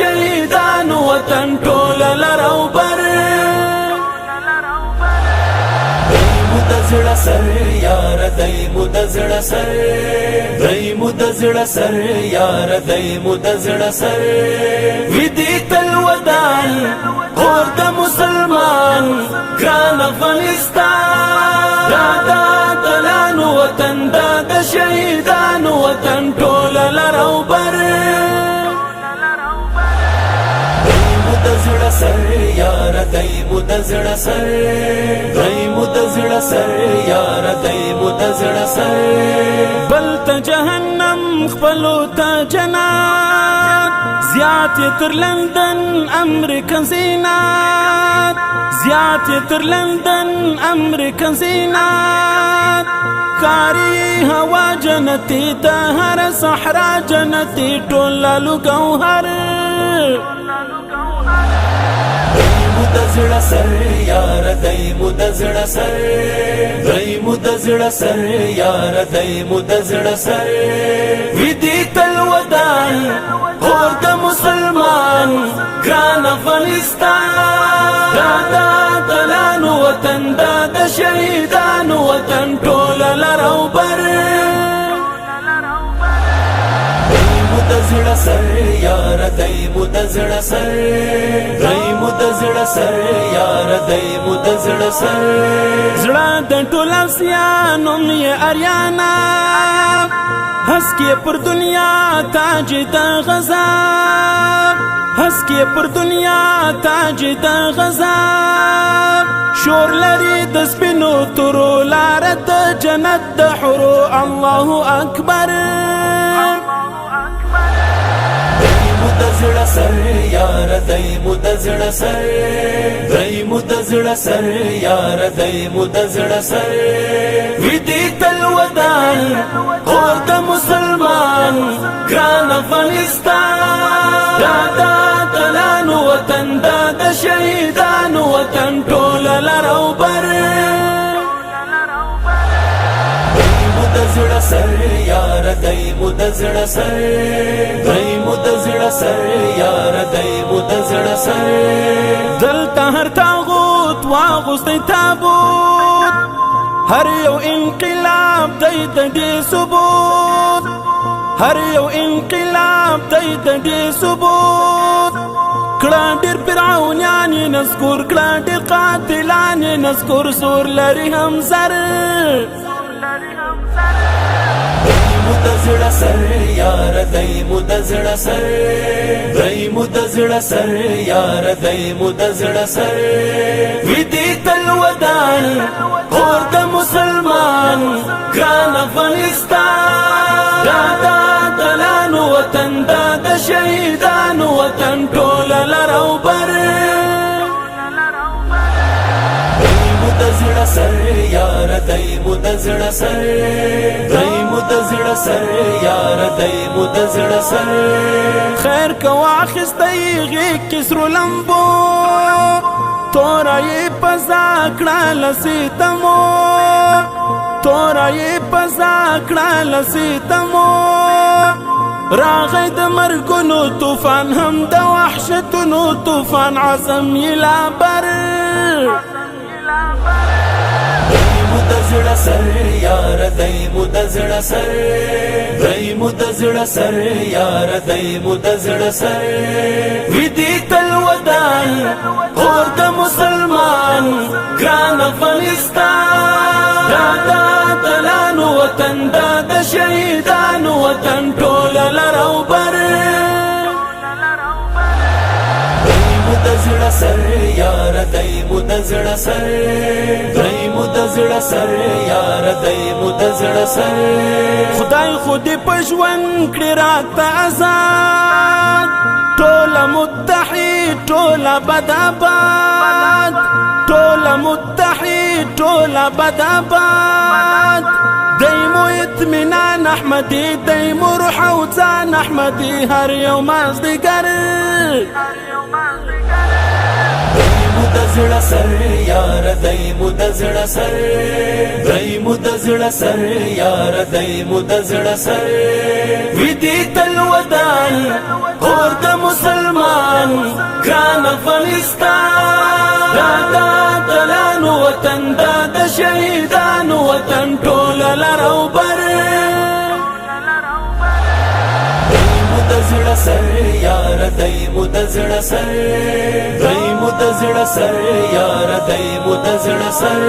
شهیدانو وطن ټول لرو بر دایمو د زړه سر یار دایمو د زړه سر دایمو د زړه سر یار دایمو د زړه سر ودی تل ودان اور د مسلمان ګران افغانستان دا دلانو وطن دا د شهیدانو وطن ټول لرو بر دایمو د زړه سر یار دایمو د زړه سر دایمو د زړه سر یار دایمو د زړه سر بل ته جهنم خپلو ته جنات زیات تر لندن امریکا زینات زیات تر لندن امریکا زینات کاری هوا جنتی دا هر صحرا جنتی ټول لالو گوهر دایمو د زړه سر یار دایمو د زړه سر دایمو د زړه سر یار دایمو د زړه سر ودی تل ودان اور د مسلمان ګران افغانستان دا دلانو وطن دا د شهیدانو وطن ټول لرو بر دایمو د زړه سر یار دایمو د زړه سر دایمو د زړه سر یار دایمو د زړه سر زړه د ټول افسیانو مې اریانا هسکی پر دنیا تاج د غزا هسکی پر دنیا تاج د غزا شور لري د سپینو تورو لار د جنت د حورو الله اکبر دایمو د زړه سر یار دایمو د زړه سر دایمو د زړه سر یار دایمو د زړه سر ودی تل ودان اور د مسلمان ګران افغانستان دا دلانو وطن دا د شهیدانو وطن ټول لرو بر دایمو د زړه سر یار دایمو د زړه سر دایمو د زړه سر یار دایمو د زړه سر دلته هر تاغوت واغوستی تابوت هر یو انقلاب دی د دې ثبوت هر یو انقلاب دی د دې ثبوت کړه ډېر فرعونیان یې نذکر کړه ډېر قاتلان یې نذکر سور لري هم زر دایمو د زړه سر یار دایمو د زړه سر دایمو د زړه سر یار دایمو د زړه سر ودی تل ودان اور د مسلمان ګران افغانستان دا دلانو وطن دا د شهیدانو وطن ټول لرو بر دایمو د زړه سر یار دایمو د زړه سر دایمو د زړه سر یار دایمو د زړه سر خیر کو اخستی غیږ کې سرو لمبو تورای پزا کړه لسیتمو تورای پزا کړه لسیتمو راغی د مرګونو طوفان هم د وحشتونو طوفان عظم یلا بر دایمو د زړه سر یار دایمو د زړه سر دایمو د زړه سر یار دایمو د زړه سر ودی تل ودان اور د مسلمان ګران افغانستان دا دلانو وطن دا د شهیدانو وطن ټول لرو بر دایمو د زړه سر یار دایمو د زړه سر دایمو د زړه سر یار دایمو د زړه سر خدای خود په ژوند کړی راته آزاد ټول متحد ټول بداباد ټول متحد ټول بداباد دایمو اطمینان احمدی دایمو روح او ځان احمدی هر یو مازدیګر دایمو د زړه سر یار دایمو د زړه سر دایمو د زړه سر یار دایمو د زړه سر ودی تل ودان اور د مسلمان وطن ګران افغانستان دا اتلانو وطن دا د شهیدانو وطن ټول لرو بر دایمو د زړه سر یار دایمو د زړه سر دایمو د زړه سر یار دایمو د زړه سر